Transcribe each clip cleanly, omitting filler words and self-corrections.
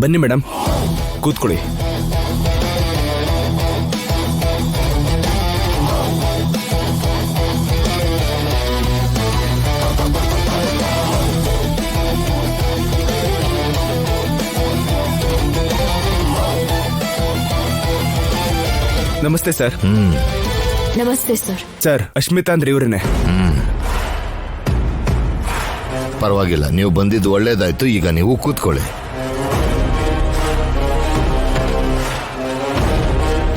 ಬನ್ನಿ ಮೇಡಮ್, ಕೂತ್ಕೊಳ್ಳಿ. ನಮಸ್ತೆ ಸರ್. ನಮಸ್ತೆ ಸರ್. ಸರ್, ಅಶ್ಮಿತಾ ಅಂದ್ರೆ ಇವ್ರನ್ನೇ. ಪರವಾಗಿಲ್ಲ, ನೀವು ಬಂದಿದ್ದು ಒಳ್ಳೇದಾಯ್ತು. ಈಗ ನೀವು ಕೂತ್ಕೊಳ್ಳಿ.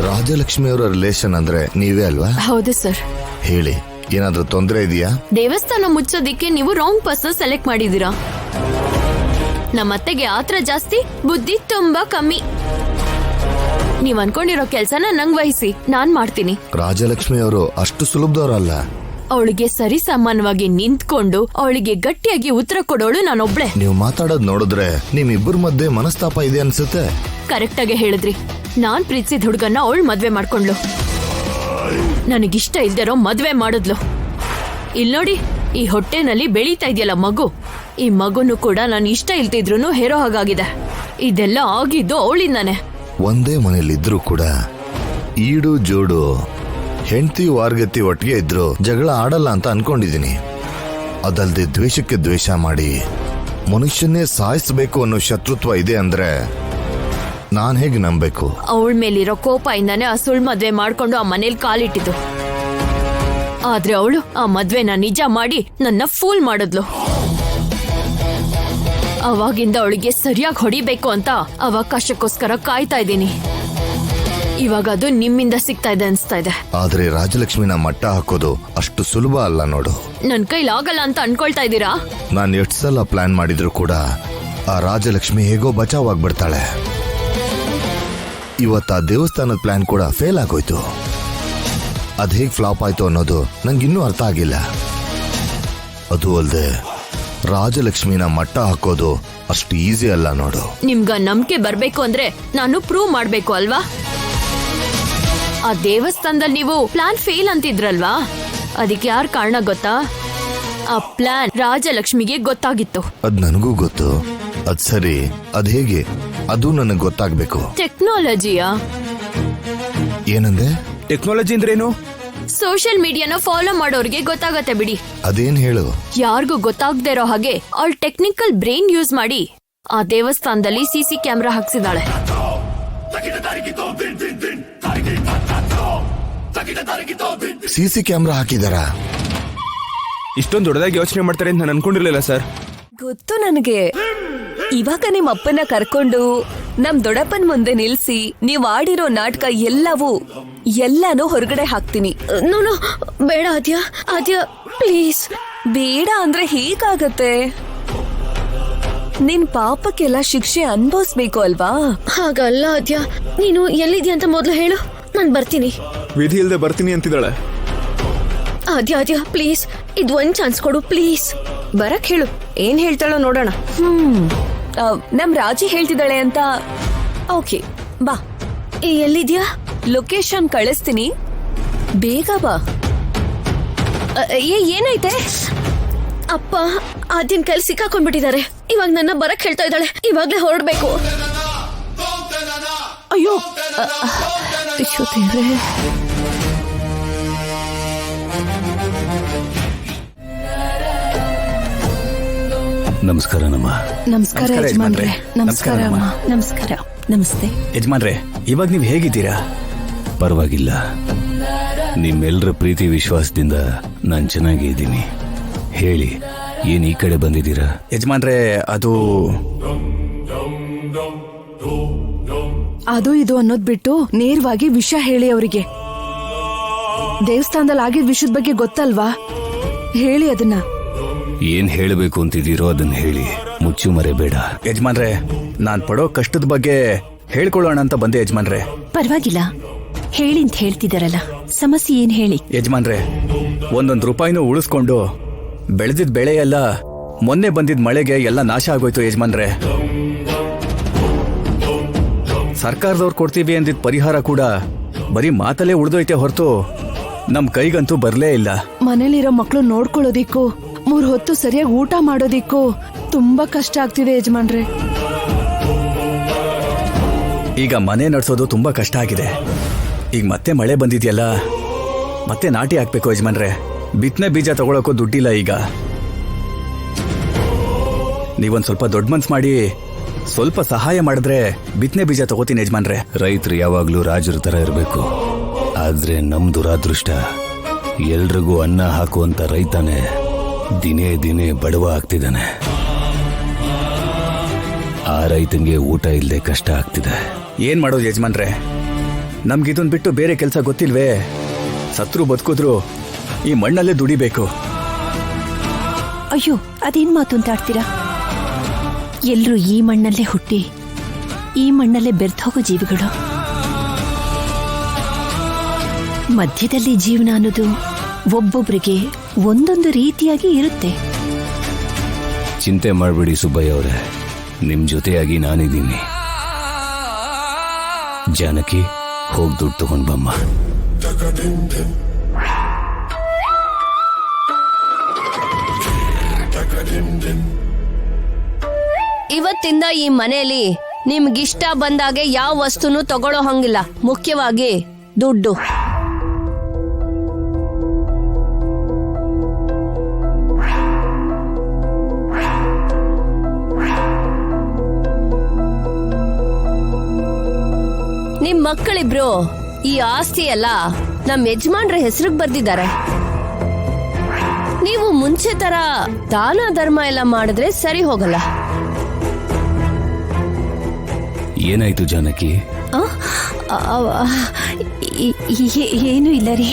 ರಾಜಲಕ್ಷ್ಮಿ ಅವರ ರಿಲೇಷನ್ ಅಂದ್ರೆ ನೀವೇ ಅಲ್ವಾ? ಹೌದು ಸರ್. ಹೇಳಿ, ಏನಾದ್ರೂ ತೊಂದರೆ ಇದೆಯಾ? ದೇವಸ್ಥಾನ ಮುಚ್ಚೋದಿಕ್ಕೆ ನೀವು ರಾಂಗ್ ಪರ್ಸನ್ ಸೆಲೆಕ್ಟ್ ಮಾಡಿದೀರಾ. ನಮ್ಮತ್ತೆಗೆ ಆತ್ರ ಜಾಸ್ತಿ, ಬುದ್ಧಿ ತುಂಬಾ ಕಮ್ಮಿ. ನೀವ್ ಅನ್ಕೊಂಡಿರೋ ಕೆಲ್ಸನ ನಂಗ್ ವಹಿಸಿ, ನಾನ್ ಮಾಡ್ತೀನಿ. ರಾಜಲಕ್ಷ್ಮಿ ಅವರು ಅಷ್ಟು ಸುಲಭದವರಲ್ಲ. ಅವಳಿಗೆ ಸರಿ ಸಾಮಾನ್ಯವಾಗಿ ನಿಂತ್ಕೊಂಡು ಅವಳಿಗೆ ಗಟ್ಟಿಯಾಗಿ ಉತ್ತರ ಕೊಡೋಳು ನಾನೊಬ್ಳೆ. ನೀವು ಮಾತಾಡೋದ್ ನೋಡಿದ್ರೆ ನಿಮ್ಮಿಬ್ಬರ ಮಧ್ಯೆ ಮನಸ್ತಾಪ ಇದೆ ಅನ್ಸುತ್ತೆ. ಕರೆಕ್ಟ್ ಆಗಿ ಹೇಳಿದ್ರಿ. ನಾನ್ ಪ್ರೀತಿಸಿದ ಹುಡುಗನ್ನ ಅವಳು ಮದ್ವೆ ಮಾಡ್ಕೊಂಡ್ಲು. ನನಗಿಷ್ಟ ಇಲ್ದಿರೋ ಮದ್ವೆ ಮಾಡಿದ್ಲು. ಇಲ್ ನೋಡಿ, ಈ ಹೊಟ್ಟೆನಲ್ಲಿ ಬೆಳೀತಾ ಇದೆಯಲ್ಲ ಮಗು, ಈ ಮಗುನು ಕೂಡ ನಾನು ಇಷ್ಟ ಇಲ್ತಿದ್ರು ಹೇರೋ ಹಾಗಾಗಿದೆ. ಇದೆಲ್ಲ ಆಗಿದ್ದು ಅವಳಿಂದಾನೆ. ಒಂದೇ ಮನೇಲಿದ್ರು ಕೂಡ ಈಡು ಜೋಡು ಹೆಂಡತಿ ವಾರ್ಗತಿ ಒಟ್ಟಿಗೆ ಇದ್ರು ಜಗಳ ಆಡಲ್ಲ ಅಂತ ಅನ್ಕೊಂಡಿದೀನಿ. ಅದಲ್ದೆ ದ್ವೇಷಕ್ಕೆ ದ್ವೇಷ ಮಾಡಿ ಮನುಷ್ಯನ್ನೇ ಸಾಯಿಸಬೇಕು ಅನ್ನೋ ಶತ್ರುತ್ವ ಇದೆ ಅಂದ್ರೆ ನಾನ್ ಹೇಗೆ ನಂಬೇಕು? ಅವಳ ಮೇಲಿರೋ ಕೋಪ ಇಂದಾನೆ ಆ ಸುಳ್ ಮದ್ವೆ ಮಾಡ್ಕೊಂಡು ಆ ಮನೇಲಿ ಕಾಲಿಟ್ಟಿದ್ದು. ಆದ್ರೆ ಅವಳು ಆ ಮದ್ವೆನ ನಿಜ ಮಾಡಿ ನನ್ನ ಫೂಲ್ ಮಾಡಿದ್ಲು. ಅವಾಗಿಂದ ಅವಳಿಗೆ ಸರಿಯಾಗಿ ಹೊಡಿಬೇಕು ಅಂತ ಅವಕಾಶಕ್ಕೋಸ್ಕರ ಕಾಯ್ತಾ ಇದ್ದೀನಿ. ಇವಾಗ ಅದು ನಿಮ್ಮಿಂದ ಸಿಗ್ತಾ ಇದೆ ಅನ್ಸ್ತಾ ಇದೆ. ಆದ್ರೆ ರಾಜಲಕ್ಷ್ಮಿನ ಮಟ್ಟ ಹಾಕೋದು ಅಷ್ಟು ಸುಲಭ ಅಲ್ಲ ನೋಡು. ನನ್ ಕೈಲಾಗಲ್ಲ ಅಂತ ಅನ್ಕೊಳ್ತಾ ಇದ್ದೀರಾ? ನಾನ್ ಎಷ್ಟು ಸಲ ಪ್ಲಾನ್ ಮಾಡಿದ್ರು ಕೂಡ ಆ ರಾಜಲಕ್ಷ್ಮಿ ಹೇಗೋ ಬಚಾವಾಗ್ಬಿಡ್ತಾಳೆ. ಇವತ್ತು ಆ ದೇವಸ್ಥಾನದ ಪ್ಲಾನ್ ಕೂಡ ಫೇಲ್ ಆಗೋಯ್ತು. ಅದ್ ಹೇಗ್ ಫ್ಲಾಪ್ ಆಯ್ತು ಅನ್ನೋದು ನಂಗಿನ್ನೂ ಅರ್ಥ ಆಗಿಲ್ಲ. ಅದು ಅಲ್ದೆ ರಾಜಲಕ್ಷ್ಮಿನ ಮಟ್ಟ ಹಾಕೋದು ಅಷ್ಟು ಈಸಿ ಅಲ್ಲ ನೋಡು. ನಿಮ್ಗ ನಂಬಿಕೆ ಬರ್ಬೇಕು ಅಂದ್ರೆ ನಾನು ಪ್ರೂವ್ ಮಾಡ್ಬೇಕು ಅಲ್ವಾ? ಆ ದೇವಸ್ಥಾನದಲ್ಲಿ ನೀವು ಪ್ಲಾನ್ ಫೇಲ್ ಅಂತಿದ್ರಲ್ವಾ, ಅದಕ್ಕೆ ಯಾರ್ ಕಾರಣ ಗೊತ್ತಾ? ಆ ಪ್ಲಾನ್ ರಾಜಲಕ್ಷ್ಮಿಗೆ ಗೊತ್ತಾಗಿತ್ತು. ಅದ್ ನನಗೂ ಗೊತ್ತು. ಅದ್ ಸರಿ, ಅದ್ ಹೇಗೆ? ಅದು ನನಗ್ ಗೊತ್ತಾಗ್ಬೇಕು. ಟೆಕ್ನಾಲಜಿಯಾ? ಏನಂದೆ? ಟೆಕ್ನಾಲಜಿ ಅಂದ್ರೇನು? ಸೋಷಿಯಲ್ ಮೀಡಿಯಾನ ಫಾಲೋ ಮಾಡೋರ್ಗೆ ಗೊತ್ತಾಗತ್ತೆ ಬಿಡಿ. ಅದೇನ್ ಹೇಳು? ಯಾರಿಗೂ ಗೊತ್ತಾಗದೇ ಇರೋ ಹಾಗೆ ಅವಳು ಟೆಕ್ನಿಕಲ್ ಬ್ರೈನ್ ಯೂಸ್ ಮಾಡಿ ಆ ದೇವಸ್ಥಾನದಲ್ಲಿ ಸಿಸಿ ಕ್ಯಾಮೆರಾ ಹಾಕ್ಸಿದಾಳೆ. ಸಿಸಿ ಕ್ಯಾಮೆರಾ ಹಾಕಿದಾರ? ಇಷ್ಟೊಂದು ದೊಡ್ಡದಾಗಿ ಯೋಚನೆ ಮಾಡ್ತಾರೆ ಅಂತ ನಾನು ಅನ್ಕೊಂಡಿರ್ಲಿಲ್ಲ ಸರ್. ಗೊತ್ತು ನನಗೆ. ಇವಾಗ ನಿಮ್ ಅಪ್ಪನ ಕರ್ಕೊಂಡು ನಮ್ ದೊಡ್ಡಪ್ಪನ್ ಮುಂದೆ ನಿಲ್ಸಿ ನೀವ್ ಆಡಿರೋ ನಾಟಕ ಎಲ್ಲಾನು ಹೊರಗಡೆ ಹಾಕ್ತೀನಿ. ನೋನು ಬೇಡ ಆದ್ಯ, ಆದ್ಯ ಪ್ಲೀಸ್. ಬೇಡ ಅಂದ್ರೆ ಹೇಗಾಗತ್ತೆ? ನಿನ್ ಪಾಪಕ್ಕೆಲ್ಲ ಶಿಕ್ಷೆ ಅನ್ಭವಿಸ್ಬೇಕು ಅಲ್ವಾ? ಹಾಗಲ್ಲ ಆದ್ಯ, ನೀನು ಎಲ್ಲಿದ್ಯಾ ಅಂತ ಮೊದ್ಲು ಹೇಳು, ನಾನ್ ಬರ್ತೀನಿ. ವಿಧಿ ಇಲ್ದೆ ಬರ್ತೀನಿ ಅಂತಿದ್ದಾಳೆ. ಆದ್ಯ ಆದ್ಯ ಪ್ಲೀಸ್, ಇದು ಒಂದ್ ಚಾನ್ಸ್ ಕೊಡು ಪ್ಲೀಸ್. ಬರಕ್ ಹೇಳು, ಏನ್ ಹೇಳ್ತಾಳೋ ನೋಡೋಣ. ನಮ್ ರಾಜಿ ಹೇಳ್ತಿದ್ದಾಳೆ ಅಂತ. ಓಕೆ ಬಾ. ಎಲ್ಲಿದ್ಯಾ? ಲೊಕೇಶನ್ ಕಳಿಸ್ತೀನಿ, ಬೇಗ ಬಾ. ಏನಾಯ್ತೆ? ಅಪ್ಪ ಆದ್ಯನ್ ಕೈಲಿ ಸಿಕ್ಕಾಕೊಂಡ್ಬಿಟ್ಟಿದ್ದಾರೆ. ಇವಾಗ ನನ್ನ ಬರಕ್ ಹೇಳ್ತಾ ಇದ್ದಾಳೆ. ಇವಾಗ್ಲೇ ಹೊರಡ್ಬೇಕು. ಅಯ್ಯೋ ದೇವ್ರೇ. ನಮಸ್ಕಾರ ನಮ್ಮ. ನಮಸ್ಕಾರ ಯಜಮಾನ್ರೆ. ನಮಸ್ಕಾರ ಅಮ್ಮ. ನಮಸ್ಕಾರ. ನಮಸ್ತೆ ಯಜಮಾನ್ರೆ, ಇವಾಗ ನೀವು ಹೇಗಿದ್ದೀರಾ? ಪರವಾಗಿಲ್ಲ, ನಿಮ್ಮೆಲ್ಲರ ಪ್ರೀತಿ ವಿಶ್ವಾಸದಿಂದ ನಾನು ಚೆನ್ನಾಗಿ ಇದ್ದೀನಿ. ಹೇಳಿ, ಏನ್ ಈ ಕಡೆ ಬಂದಿದ್ದೀರಾ? ಯಜಮಾನ್ರೆ, ಅದು ಇದು ಅನ್ನೋದ್ ಬಿಟ್ಟು ನೇರವಾಗಿ ವಿಷಯ ಹೇಳಿ ಅವರಿಗೆ. ದೇವಸ್ಥಾನದಲ್ಲಿ ಆಗಿದ್ ವಿಷಯದ ಬಗ್ಗೆ ಗೊತ್ತಲ್ವಾ? ಹೇಳಿ ಅದನ್ನ. ಏನ್ ಹೇಳಬೇಕು ಅಂತಿದ್ದೀರೋ ಅದನ್ನ ಹೇಳಿ, ಮುಚ್ಚು ಮರೆ ಬೇಡ. ಯಜಮಾನ್ರೆ, ನಾನ್ ಪಡೋ ಕಷ್ಟದ ಬಗ್ಗೆ ಹೇಳ್ಕೊಳ್ಳೋಣ ಅಂತ ಬಂದೆ ಯಜಮಾನ್ರೆ. ಪರವಾಗಿಲ್ಲ, ಹೇಳಿ ಅಂತ ಹೇಳ್ತಿದಾರಲ್ಲ, ಸಮಸ್ಯೆ ಏನ್ ಹೇಳಿ. ಯಜಮಾನ್ರೆ, ಒಂದೊಂದು ರೂಪಾಯಿನೂ ಉಳಿಸ್ಕೊಂಡು ಬೆಳೆದಿದ್ ಬೆಳೆ ಎಲ್ಲ ಮೊನ್ನೆ ಬಂದಿದ್ ಮಳೆಗೆ ಎಲ್ಲ ನಾಶ ಆಗೋಯ್ತು ಯಜಮಾನ್ರೆ. ಸರ್ಕಾರದವ್ರು ಕೊಡ್ತೀವಿ ಅಂದಿದ್ ಪರಿಹಾರ ಕೂಡ ಬರೀ ಮಾತಲ್ಲೇ ಉಳಿದೋಯ್ತೆ ಹೊರತು ನಮ್ ಕೈಗಂತೂ ಬರ್ಲೇ ಇಲ್ಲ. ಮನೇಲಿರೋ ಮಕ್ಳು ನೋಡ್ಕೊಳ್ಳೋದಿಕ್ಕೂ 3 ಹೊತ್ತು ಸರಿಯಾಗಿ ಊಟ ಮಾಡೋದಿಕ್ಕೂ ತುಂಬಾ ಕಷ್ಟ ಆಗ್ತಿದೆ ಯಜಮಾನ್ರೆ. ಈಗ ಮನೆ ನಡೆಸೋದು ತುಂಬಾ ಕಷ್ಟ ಆಗಿದೆ. ಈಗ ಮತ್ತೆ ಮಳೆ ಬಂದಿದೆಯಲ್ಲ, ಮತ್ತೆ ನಾಟಿ ಹಾಕ್ಬೇಕು ಯಜಮಾನ್ರೆ. ಬಿತ್ತನೆ ಬೀಜ ತಗೊಳಕ್ಕೂ ದುಡ್ಡಿಲ್ಲ ಈಗ. ನೀವೊಂದ್ ಸ್ವಲ್ಪ ದೊಡ್ಡ ಮನ್ಸ್ ಮಾಡಿ ಸ್ವಲ್ಪ ಸಹಾಯ ಮಾಡಿದ್ರೆ ಬಿತ್ತನೆ ಬೀಜ ತಗೋತೀನಿ ಯಜಮಾನ್ರೆ. ರೈತರು ಯಾವಾಗ್ಲೂ ರಾಜರ ತರ ಇರಬೇಕು. ಆದ್ರೆ ನಮ್ ದುರಾದೃಷ್ಟ, ಎಲ್ರಿಗೂ ಅನ್ನ ಹಾಕುವಂತ ರೈತನೇ ದಿನೇ ದಿನೇ ಬಡವ ಆಗ್ತಿದ್ದಾನೆ. ಆ ರೈತಂಗೆ ಊಟ ಇಲ್ಲದೆ ಕಷ್ಟ ಆಗ್ತಿದೆ. ಏನ್ ಮಾಡೋದು ಯಜಮಾನ್ರೆ, ನಮ್ಗಿದನ್ ಬಿಟ್ಟು ಬೇರೆ ಕೆಲಸ ಗೊತ್ತಿಲ್ವೇ? ಸತ್ರು ಬದುಕಿದ್ರು ಈ ಮಣ್ಣಲ್ಲೇ ದುಡಿಬೇಕು. ಅಯ್ಯೋ, ಅದೇನ್ ಮಾತು ಅಂತ ಆಡ್ತೀರಾ? ಎಲ್ರೂ ಈ ಮಣ್ಣಲ್ಲೇ ಹುಟ್ಟಿ ಈ ಮಣ್ಣಲ್ಲೇ ಬೆರ್ತೋಗೋ ಜೀವಿಗಳು. ಮಧ್ಯದಲ್ಲಿ ಜೀವನ ಅನ್ನೋದು ಒಬ್ಬೊಬ್ರಿಗೆ ಒಂದೊಂದು ರೀತಿಯಾಗಿ ಇರುತ್ತೆ. ಚಿಂತೆ ಮಾಡ್ಬಿಡಿ ಸುಬ್ಬಯ್ಯ ಅವರೇ, ನಿಮ್ ಜೊತೆಯಾಗಿ ನಾನಿದ್ದೀನಿ. ಜಾನಕಿ, ಹೋಗ್ ದುಡ್ಡು ತಗೊಂಡ್ ಬಮ್ಮ. ಇವತ್ತಿಂದ ಈ ಮನೆಯಲ್ಲಿ ನಿಮ್ಗಿಷ್ಟ ಬಂದಾಗೆ ಯಾವ ವಸ್ತುನೂ ತಗೊಳ್ಳೋ ಹಂಗಿಲ್ಲ. ಮುಖ್ಯವಾಗಿ ದುಡ್ಡು. ನಿಮ್ ಮಕ್ಕಳಿಬ್ರು ಈ ಆಸ್ತಿ ಎಲ್ಲ ನಮ್ ಯಜಮಾನ್ರ ಹೆಸರಿಗೆ ಬರ್ದಿದ್ದಾರೆ. ನೀವು ಮುಂಚೆ ತರ ದಾನ ಧರ್ಮ ಎಲ್ಲ ಮಾಡಿದ್ರೆ ಸರಿ ಹೋಗಲ್ಲ. ಏನಾಯ್ತು ಜಾನಕಿ? ಏನು ಇಲ್ಲ ರೀ.